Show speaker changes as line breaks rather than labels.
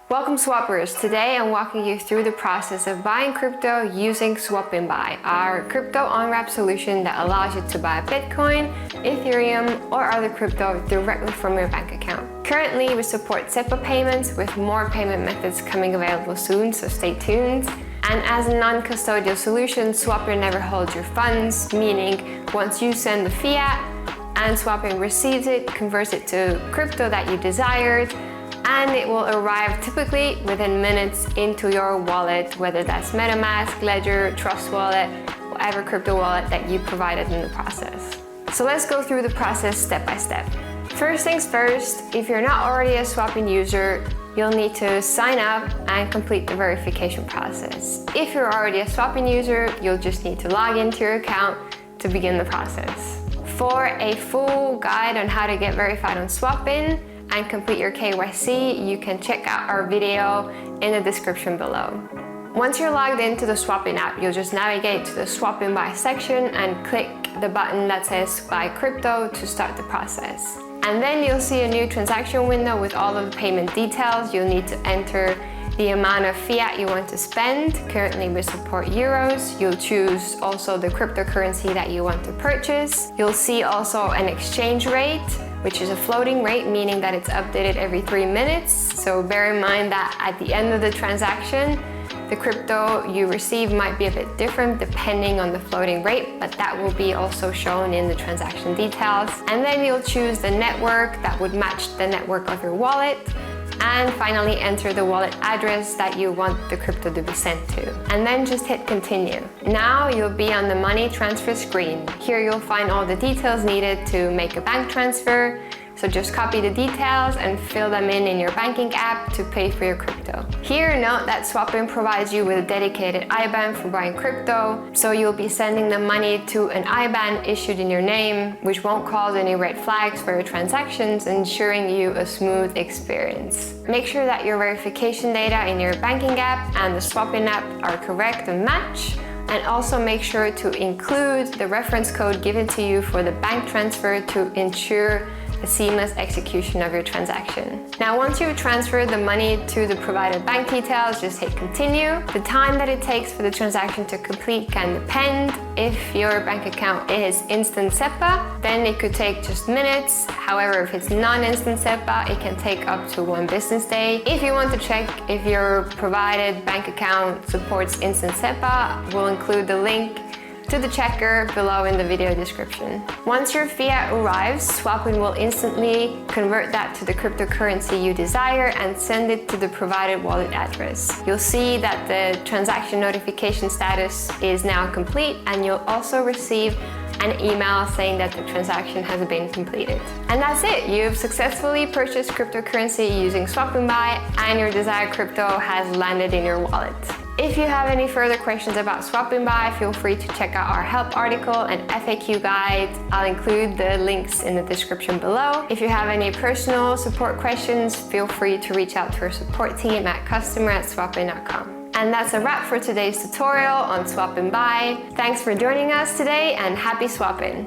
Welcome swappers! Today I'm walking you through the process of buying crypto using SwapinBuy, our crypto on-ramp solution that allows you to buy Bitcoin, Ethereum or other crypto directly from your bank account. Currently we support SEPA payments with more payment methods coming available soon, so stay tuned. And as a non-custodial solution, Swappin never holds your funds, meaning once you send the fiat and Swappin receives it, converts it to crypto that you desired, and it will arrive typically within minutes into your wallet, whether that's MetaMask, Ledger, Trust Wallet, whatever crypto wallet that you provided in the process. So let's go through the process step by step. First things first, if you're not already a Swappin user, you'll need to sign up and complete the verification process. If you're already a Swappin user, you'll just need to log into your account to begin the process. For a full guide on how to get verified on Swappin and complete your KYC, you can check out our video in the description below. Once you're logged into the Swappin app, you'll just navigate to the SwapinBuy section and click the button that says Buy Crypto to start the process. And then you'll see a new transaction window with all of the payment details. You'll need to enter the amount of fiat you want to spend. Currently we support euros. You'll choose also the cryptocurrency that you want to purchase. You'll see also an exchange rate, which is a floating rate, meaning that it's updated every 3 minutes. So bear in mind that at the end of the transaction, the crypto you receive might be a bit different depending on the floating rate, but that will be also shown in the transaction details. And then you'll choose the network that would match the network of your wallet. And finally enter the wallet address that you want the crypto to be sent to. And then just hit continue. Now you'll be on the money transfer screen. Here you'll find all the details needed to make a bank transfer. So just copy the details and fill them in your banking app to pay for your crypto. Here, note that Swappin provides you with a dedicated IBAN for buying crypto. So you'll be sending the money to an IBAN issued in your name, which won't cause any red flags for your transactions, ensuring you a smooth experience. Make sure that your verification data in your banking app and the Swappin app are correct and match. And also make sure to include the reference code given to you for the bank transfer to ensure a seamless execution of your transaction. Now, once you've transferred the money to the provided bank details, just hit continue. The time that it takes for the transaction to complete can depend. If your bank account is instant SEPA, then it could take just minutes. However, if it's non-instant SEPA, it can take up to 1 business day. If you want to check if your provided bank account supports instant SEPA, we'll include the link to the checker below in the video description. Once your fiat arrives, Swappin will instantly convert that to the cryptocurrency you desire and send it to the provided wallet address. You'll see that the transaction notification status is now complete, and you'll also receive an email saying that the transaction has been completed. And that's it! You've successfully purchased cryptocurrency using SwapinBuy and your desired crypto has landed in your wallet. If you have any further questions about SwapinBuy, feel free to check out our help article and FAQ guide. I'll include the links in the description below. If you have any personal support questions, feel free to reach out to our support team at customer@swappin.com. And that's a wrap for today's tutorial on SwapinBuy. Thanks for joining us today and happy swapping!